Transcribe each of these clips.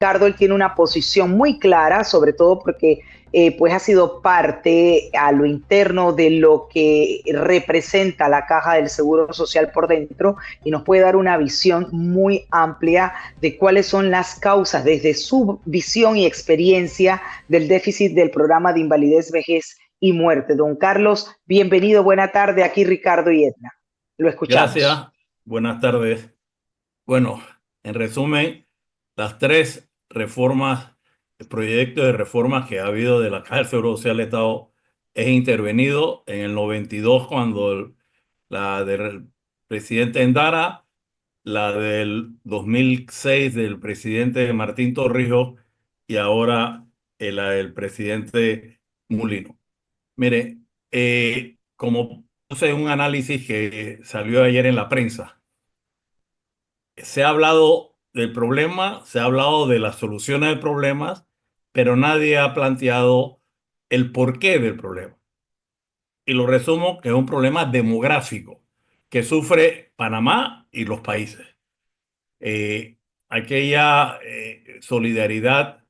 Ricardo, él tiene una posición muy clara, sobre todo porque pues ha sido parte a lo interno de lo que representa la caja del Seguro Social por dentro y nos puede dar una visión muy amplia de cuáles son las causas desde su visión y experiencia del déficit del programa de invalidez, vejez y muerte. Don Carlos, bienvenido, buena tarde, aquí Ricardo y Edna. Lo escuchamos. Gracias, buenas tardes. Bueno, en resumen, las tres reformas, el proyecto de reformas que ha habido de la Caja del Seguro Social del Estado es intervenido en el 92 cuando la del presidente Endara, la del 2006 del presidente Martín Torrijos y ahora la del presidente Mulino. Mire, como puse un análisis que salió ayer en la prensa, se ha hablado del problema, se ha hablado de las soluciones de problemas, pero nadie ha planteado el porqué del problema. Y lo resumo que es un problema demográfico que sufre Panamá y los países. Aquella solidaridad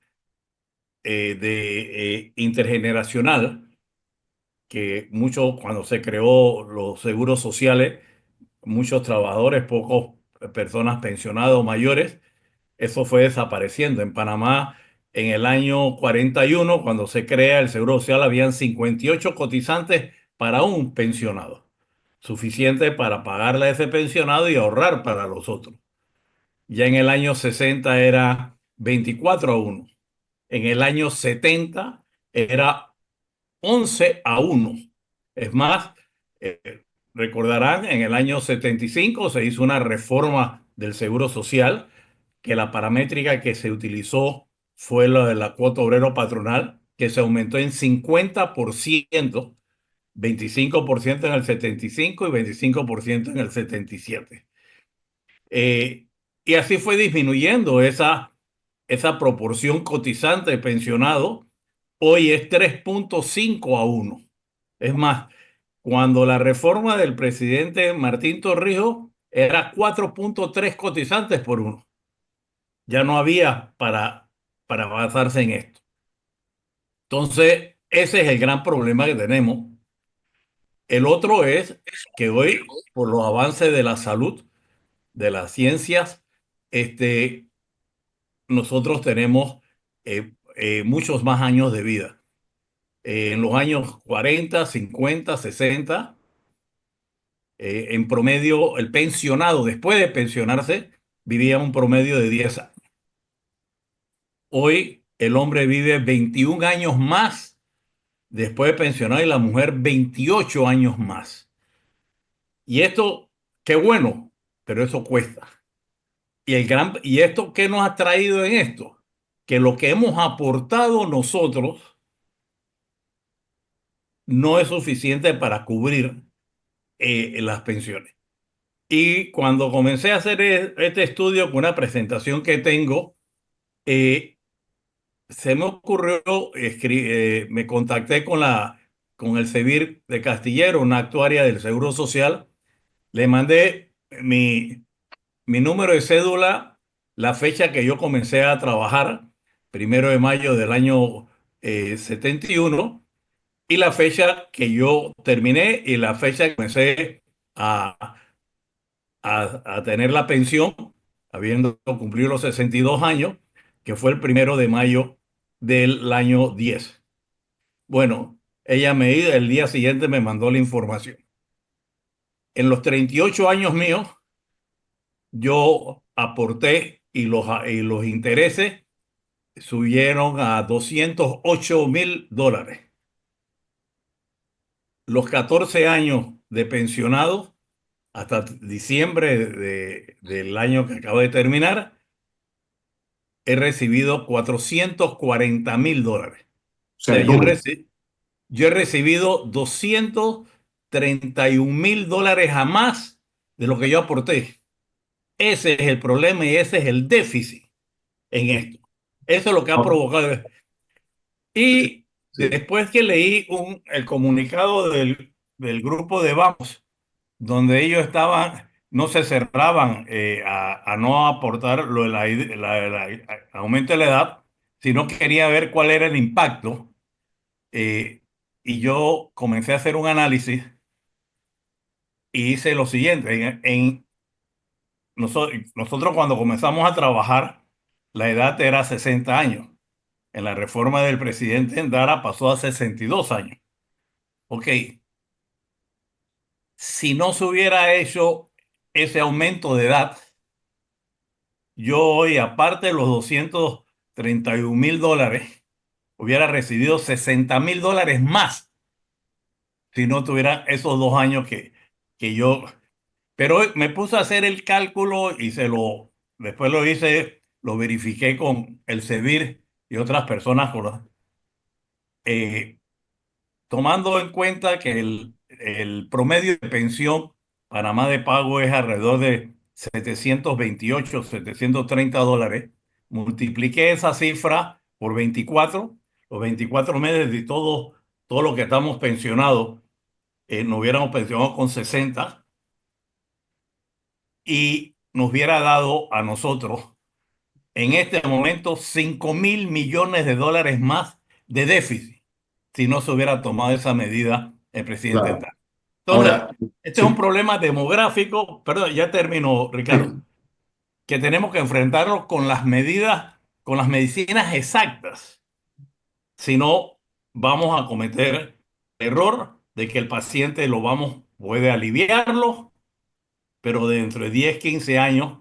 intergeneracional que mucho cuando se creó los seguros sociales, muchos trabajadores, pocos personas pensionadas o mayores, eso fue desapareciendo. En Panamá, en el año 41, cuando se crea el Seguro Social, habían 58 cotizantes para un pensionado, suficiente para pagarle a ese pensionado y ahorrar para los otros. Ya en el año 60 era 24-1. En el año 70 era 11-1. Es más, eh, recordarán, en el año 75 se hizo una reforma del Seguro Social, que la paramétrica que se utilizó fue la de la cuota obrero patronal, que se aumentó en 50%, 25% en el 75 y 25% en el 77. Y así fue disminuyendo esa proporción cotizante de pensionado. Hoy es 3.5-1. Es más, cuando la reforma del presidente Martín Torrijos era 4.3 cotizantes por uno. Ya no había para basarse en esto. Entonces, ese es el gran problema que tenemos. El otro es que hoy, por los avances de la salud, de las ciencias, este, nosotros tenemos muchos más años de vida. En los años 40, 50, 60, en promedio, el pensionado, después de pensionarse, vivía un promedio de 10 años. Hoy, el hombre vive 21 años más después de pensionar y la mujer 28 años más. Y esto, qué bueno, pero eso cuesta. ¿Y esto qué nos ha traído en esto? Que lo que hemos aportado nosotros no es suficiente para cubrir las pensiones. Y cuando comencé a hacer este estudio con una presentación que tengo, eh, se me ocurrió, me contacté con el CEBIR de Castillero, una actuaria del Seguro Social, le mandé mi número de cédula, la fecha que yo comencé a trabajar, 1 de mayo del año 71, y la fecha que yo terminé y la fecha que comencé a, a tener la pensión, habiendo cumplido los 62 años, que fue el 1 de mayo del año 10. Bueno, el día siguiente me mandó la información. En los 38 años míos, yo aporté y los intereses subieron a $208,000. Los 14 años de pensionado hasta diciembre del año que acabo de terminar, he recibido $440,000. O O sea, sea, el doble. yo he recibido $231,000 a más de lo que yo aporté. Ese es el problema y ese es el déficit en esto. Eso es lo que ha Oh, provocado. Y sí. después que leí el comunicado del grupo de Vamos, donde ellos estaban no se cerraban a no aportar lo de aumento de la edad, sino que quería ver cuál era el impacto. eh, y yo comencé a hacer un análisis y hice lo siguiente. Nosotros cuando comenzamos a trabajar, la edad era 60 años. En la reforma del presidente Endara pasó a 62 años. Ok, si no se hubiera hecho ese aumento de edad, yo hoy, aparte de los $231,000, hubiera recibido $60,000 más si no tuviera esos 2 años que yo... Pero me puse a hacer el cálculo y después lo hice, lo verifiqué con el CEBIR y otras personas eh, tomando en cuenta que el promedio de pensión Panamá de pago es alrededor de 728, $730. Multipliqué esa cifra por 24, los 24 meses de todo lo que estamos pensionados, nos hubiéramos pensionado con 60 y nos hubiera dado a nosotros en este momento $5,000 millones más de déficit si no se hubiera tomado esa medida el presidente Claro. Endara. Entonces, Ahora, este es un sí, problema demográfico, perdón, ya terminó, Ricardo, sí, que tenemos que enfrentarlo con las medidas, con las medicinas exactas. Si no, vamos a cometer el error de que el paciente puede aliviarlo, pero dentro de 10, 15 años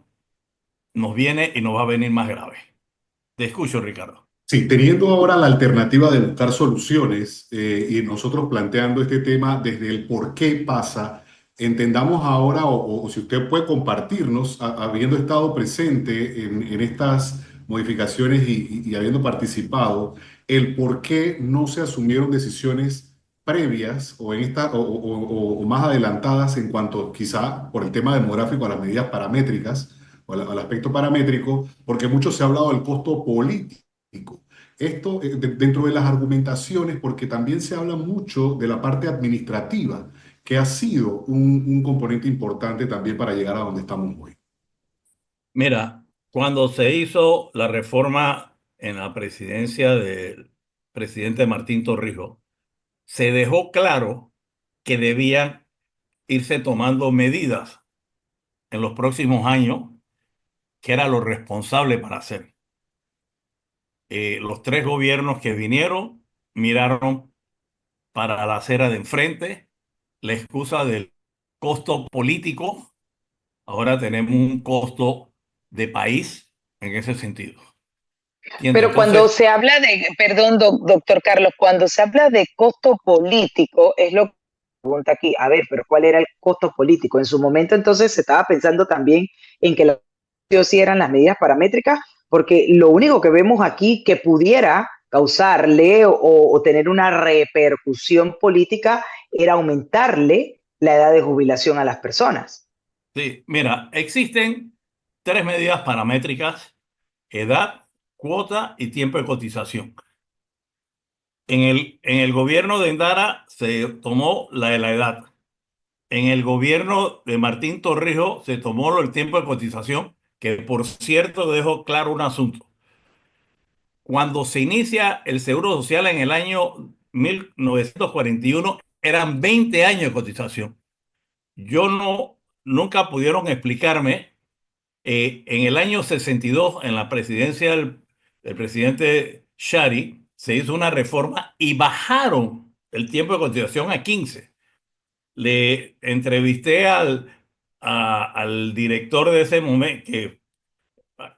nos viene y nos va a venir más grave. Te escucho, Ricardo. sí, teniendo ahora la alternativa de buscar soluciones y nosotros planteando este tema desde el por qué pasa, entendamos ahora, o si usted puede compartirnos, habiendo estado presente en estas modificaciones y habiendo participado, el por qué no se asumieron decisiones previas o, en esta, o más adelantadas en cuanto quizá por el tema demográfico a las medidas paramétricas o al aspecto paramétrico, porque mucho se ha hablado del costo político. Esto dentro de las argumentaciones, porque también se habla mucho de la parte administrativa, que ha sido un componente importante también para llegar a donde estamos hoy. Mira, cuando se hizo la reforma en la presidencia del presidente Martín Torrijos, se dejó claro que debían irse tomando medidas en los próximos años, que era lo responsable para hacer. Los tres gobiernos que vinieron miraron para la acera de enfrente, la excusa del costo político. Ahora tenemos un costo de país en ese sentido. ¿Entiendes? Pero cuando Entonces, se habla de, perdón, doctor Carlos, cuando se habla de costo político, es lo que pregunta aquí, a ver, pero ¿cuál era el costo político? En su momento entonces se estaba pensando también en que sí eran las medidas paramétricas, porque lo único que vemos aquí que pudiera causarle o tener una repercusión política era aumentarle la edad de jubilación a las personas. sí, mira, existen tres medidas paramétricas: edad, cuota y tiempo de cotización. En el gobierno de Endara se tomó la de la edad. En el gobierno de Martín Torrijos se tomó el tiempo de cotización, que por cierto dejo claro un asunto. Cuando se inicia el Seguro Social en el año 1941, eran 20 años de cotización. Nunca pudieron explicarme. En el año 62, en la presidencia del presidente Shari, se hizo una reforma y bajaron el tiempo de cotización a 15. Le entrevisté al director de ese momento, que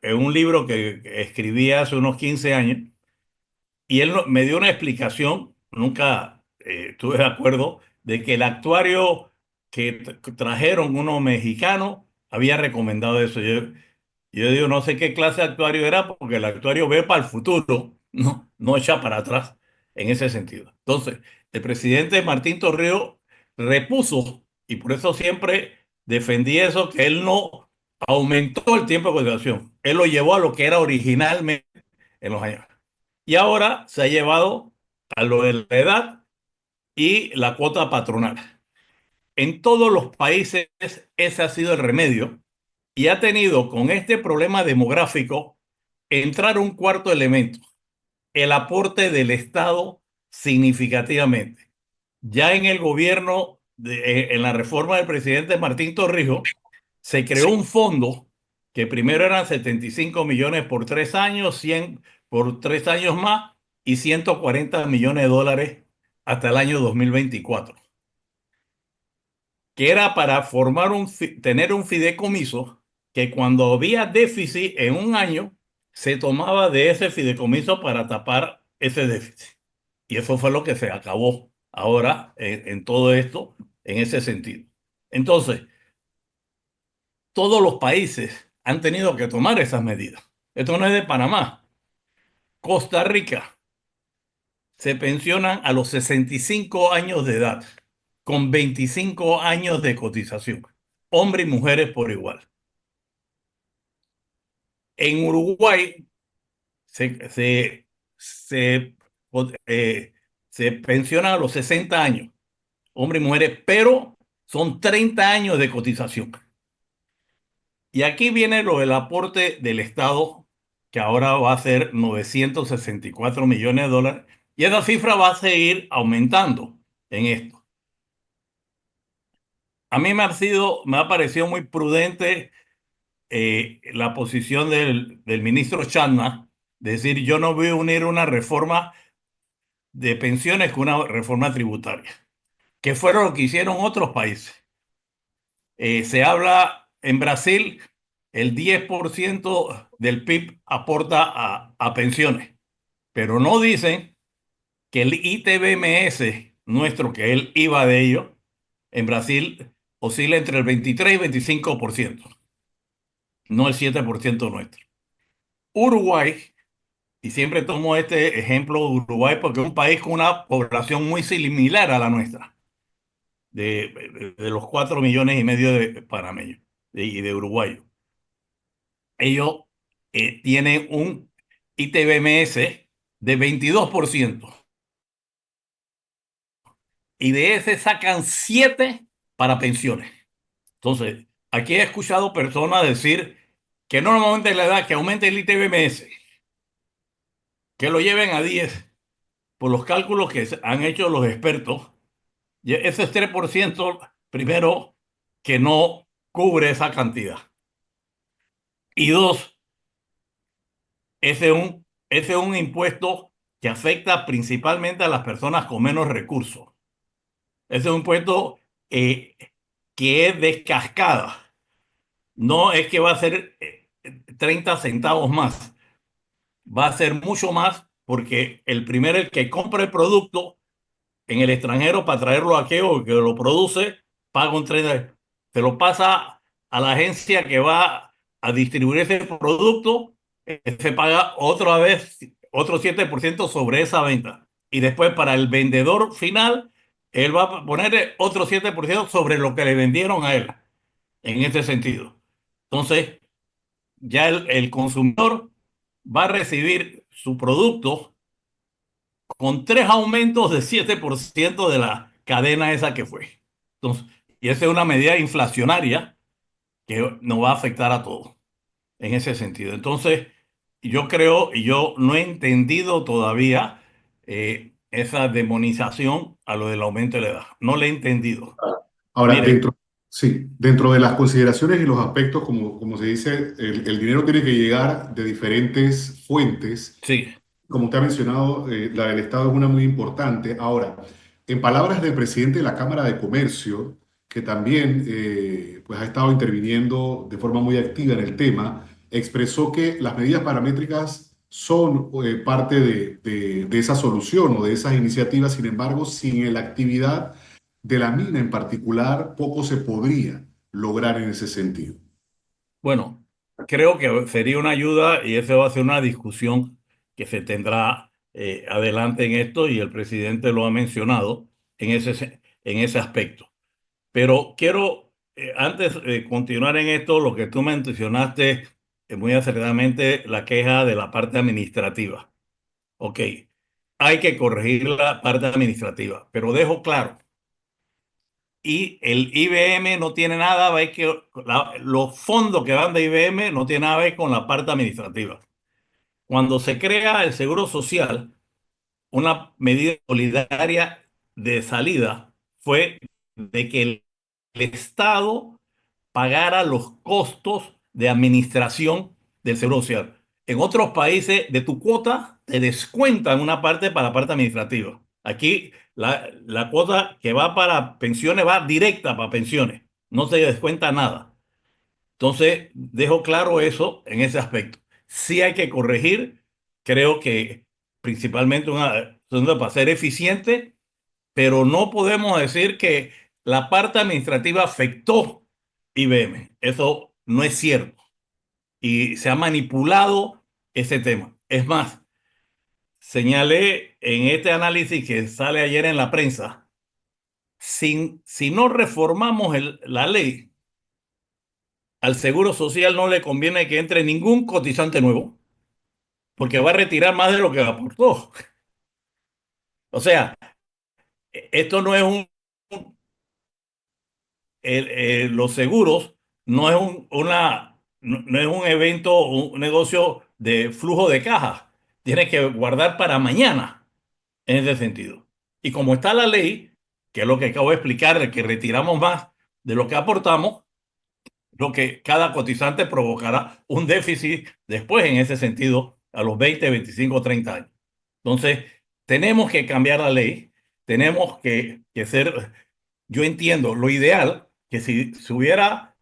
en un libro que escribí hace unos 15 años, y él me dio una explicación, nunca estuve de acuerdo, de que el actuario que trajeron unos mexicanos había recomendado eso. Yo digo, no sé qué clase de actuario era, porque el actuario ve para el futuro, no echa para atrás en ese sentido. Entonces, el presidente Martín Torrijos repuso, y por eso siempre defendí eso, que él no aumentó el tiempo de cotización, él lo llevó a lo que era originalmente en los años. Y ahora se ha llevado a lo de la edad y la cuota patronal. en todos los países ese ha sido el remedio y ha tenido con este problema demográfico entrar un cuarto elemento, el aporte del Estado significativamente. Ya en el gobierno, en la reforma del presidente Martín Torrijos, se creó un fondo que primero eran 75 millones por 3 años, 100 por 3 años más y 140 millones de dólares hasta el año 2024, que era para tener un fideicomiso que cuando había déficit en un año, se tomaba de ese fideicomiso para tapar ese déficit. Y eso fue lo que se acabó ahora en todo esto, en ese sentido. Entonces, todos los países han tenido que tomar esas medidas. Esto no es de Panamá. Costa Rica se pensionan a los 65 años de edad, con 25 años de cotización, hombres y mujeres por igual. En Uruguay se, se, se, se pensionan a los 60 años, hombres y mujeres, pero son 30 años de cotización. Y aquí viene lo del aporte del Estado, que ahora va a ser 964 millones de dólares, y esa cifra va a seguir aumentando en esto. A mí me ha parecido muy prudente la posición del ministro Chadma, de decir, yo no voy a unir una reforma de pensiones con una reforma tributaria, que fueron lo que hicieron otros países. Se habla en Brasil, el 10% del PIB aporta a pensiones, pero no dicen que el ITBMS nuestro, que él iba de ello, en Brasil oscila entre el 23 y 25%, no el 7% nuestro. Uruguay, y siempre tomo este ejemplo de Uruguay porque es un país con una población muy similar a la nuestra, de los 4,5 millones de panameños y de uruguayos. Ellos tienen un ITBMS de 22% y de ese sacan 7 para pensiones. Entonces, aquí he escuchado personas decir que no normalmente la edad que aumente el ITBMS, que lo lleven a 10 por los cálculos que han hecho los expertos. Y ese es 3%, primero, que no cubre esa cantidad. Y dos, ese es un impuesto que afecta principalmente a las personas con menos recursos. Ese es un impuesto que es de cascada. No es que va a ser 30 centavos más. Va a ser mucho más porque el que compra el producto en el extranjero para traerlo aquí o que lo produce, paga un 30. Se lo pasa a la agencia que va a distribuir ese producto, se paga otra vez otro 7% sobre esa venta. Y después para el vendedor final, él va a poner otro 7% sobre lo que le vendieron a él, en ese sentido. Entonces, ya el consumidor va a recibir su producto con 3 aumentos de 7% de la cadena esa que fue. Entonces, y esa es una medida inflacionaria que nos va a afectar a todos en ese sentido. Entonces, yo creo, y yo no he entendido todavía esa demonización a lo del aumento de la edad. No le he entendido. Ahora, Mire, sí, dentro de las consideraciones y los aspectos, como se dice, el dinero tiene que llegar de diferentes fuentes. sí, Como usted ha mencionado, la del Estado es una muy importante. Ahora, en palabras del presidente de la Cámara de Comercio, que también pues ha estado interviniendo de forma muy activa en el tema, expresó que las medidas paramétricas son parte de esa solución o de esas iniciativas. Sin embargo, sin la actividad de la mina en particular, poco se podría lograr en ese sentido. bueno, creo que sería una ayuda y eso va a ser una discusión que se tendrá adelante en esto y el presidente lo ha mencionado en ese aspecto. Pero quiero, antes de continuar en esto, lo que tú mencionaste muy acertadamente, la queja de la parte administrativa. Ok, hay que corregir la parte administrativa, pero dejo claro, y el IBM no tiene nada a ver que los fondos que van de IBM no tienen nada a ver con la parte administrativa. Cuando se crea el Seguro Social, una medida solidaria de salida fue de que el Estado pagara los costos de administración del Seguro Social. En otros países, de tu cuota te descuentan una parte para la parte administrativa. Aquí la cuota que va para pensiones va directa para pensiones, no se descuenta nada. Entonces, dejo claro eso en ese aspecto. Sí hay que corregir, creo que principalmente para ser eficiente, pero no podemos decir que la parte administrativa afectó IBM. Eso no es cierto. Y se ha manipulado ese tema. Es más, señalé en este análisis que sale ayer en la prensa, si no reformamos la ley, al Seguro Social no le conviene que entre ningún cotizante nuevo, porque va a retirar más de lo que aportó. O sea, esto no es los seguros no es no es un evento, un negocio de flujo de caja. Tienes que guardar para mañana en ese sentido. Y como está la ley, que es lo que acabo de explicar, de que retiramos más de lo que aportamos, lo que cada cotizante provocará un déficit después en ese sentido a los 20, 25, 30 años. Entonces, tenemos que cambiar la ley, tenemos que ser, yo entiendo, lo ideal, que si se hubiera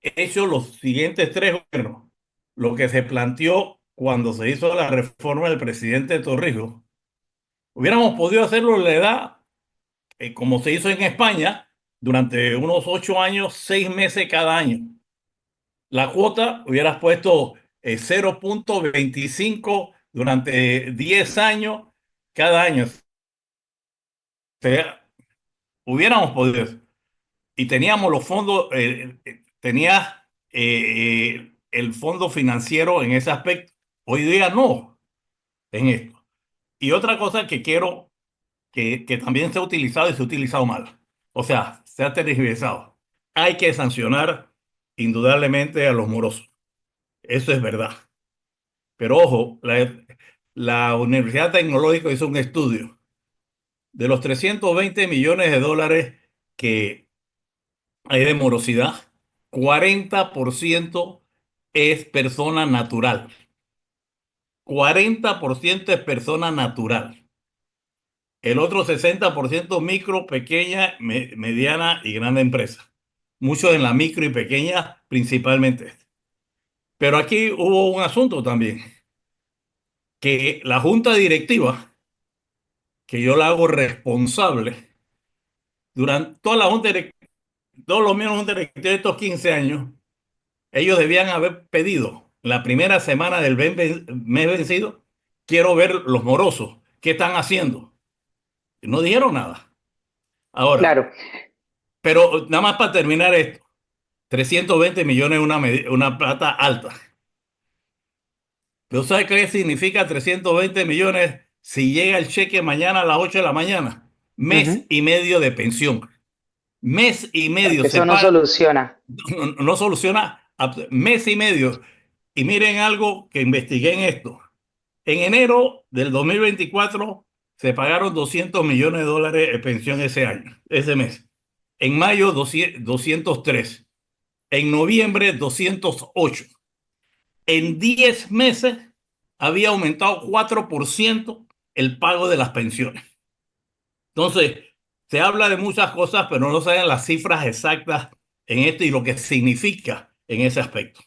hecho los siguientes tres gobiernos, lo que se planteó cuando se hizo la reforma del presidente Torrijos, hubiéramos podido hacerlo en la edad, como se hizo en España, durante unos 8 años, 6 meses cada año. La cuota hubieras puesto 0,25 durante 10 años cada año. O sea, hubiéramos podido. Y teníamos los fondos, tenía el fondo financiero en ese aspecto. Hoy día no, en esto. Y otra cosa que quiero que también se ha utilizado y se ha utilizado mal. O sea, se ha tergiversado. Hay que sancionar indudablemente a los morosos. Eso es verdad. Pero ojo, la Universidad Tecnológica hizo un estudio de los 320 millones de dólares que hay de morosidad, 40% es persona natural. 40% es persona natural. El otro 60% micro, pequeña, mediana y grande empresa. Muchos en la micro y pequeña, principalmente. Pero aquí hubo un asunto también, que la junta directiva, que yo la hago responsable, durante toda la junta directiva, todos los miembros de la junta directiva de estos 15 años, ellos debían haber pedido la primera semana del mes vencido, quiero ver los morosos, ¿qué están haciendo? Y no dijeron nada. Ahora, Claro. pero nada más para terminar esto, 320 millones es una plata alta. ¿Pero sabe qué significa 320 millones si llega el cheque mañana a las 8 de la mañana? Mes Ujú. y medio de pensión. Mes y medio Que se eso no paga, soluciona. no soluciona, mes y medio. Y miren algo que investigué en esto. En enero del 2024 se pagaron 200 millones de dólares de pensión ese año, ese mes. En mayo 203. En noviembre 208. En 10 meses había aumentado 4% el pago de las pensiones. Entonces, se habla de muchas cosas, pero no saben las cifras exactas en esto y lo que significa en ese aspecto.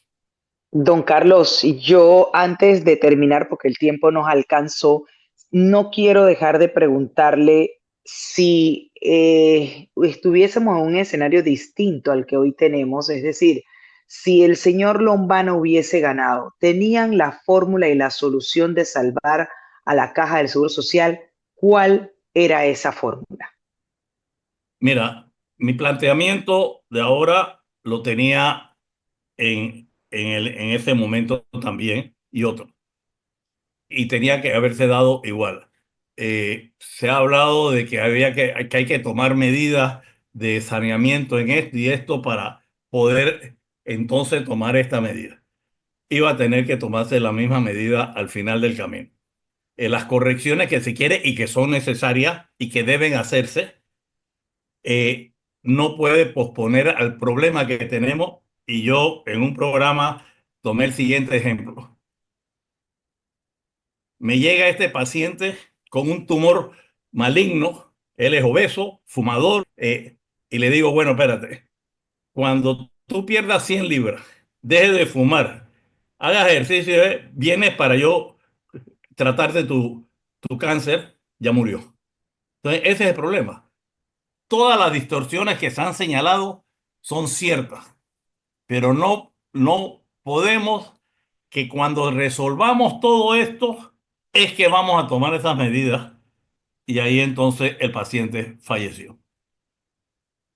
Don Carlos, yo antes de terminar, porque el tiempo nos alcanzó, no quiero dejar de preguntarle si estuviésemos en un escenario distinto al que hoy tenemos, es decir, si el señor Lombana hubiese ganado, ¿tenían la fórmula y la solución de salvar a la Caja del Seguro Social? ¿Cuál era esa fórmula? Mira, mi planteamiento de ahora lo tenía en ese momento también y otro. Y tenía que haberse dado igual. Se ha hablado de que hay que tomar medidas de saneamiento en esto y esto para poder entonces tomar esta medida. Iba a tener que tomarse la misma medida al final del camino. Las correcciones que se quiere y que son necesarias y que deben hacerse, eh, no puede posponer al problema que tenemos. Y yo en un programa tomé el siguiente ejemplo. Me llega este paciente con un tumor maligno, él es obeso, fumador, y le digo, bueno, espérate, cuando tú pierdas 100 libras, dejes de fumar, hagas ejercicio, vienes para yo tratar de tu cáncer, ya murió. Entonces, ese es el problema. Todas las distorsiones que se han señalado son ciertas, pero no podemos que cuando resolvamos todo esto es que vamos a tomar esas medidas y ahí entonces el paciente falleció.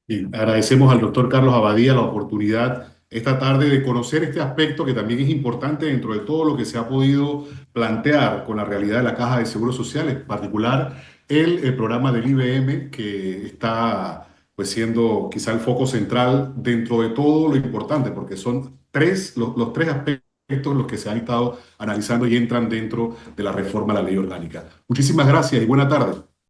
Y agradecemos al doctor Carlos Abadía la oportunidad esta tarde de conocer este aspecto que también es importante dentro de todo lo que se ha podido plantear con la realidad de la Caja de Seguros Sociales, en particular el programa del IBM que está pues siendo quizá el foco central dentro de todo lo importante, porque son los tres aspectos los que se han estado analizando y entran dentro de la reforma a la ley orgánica. Muchísimas gracias y buena tarde.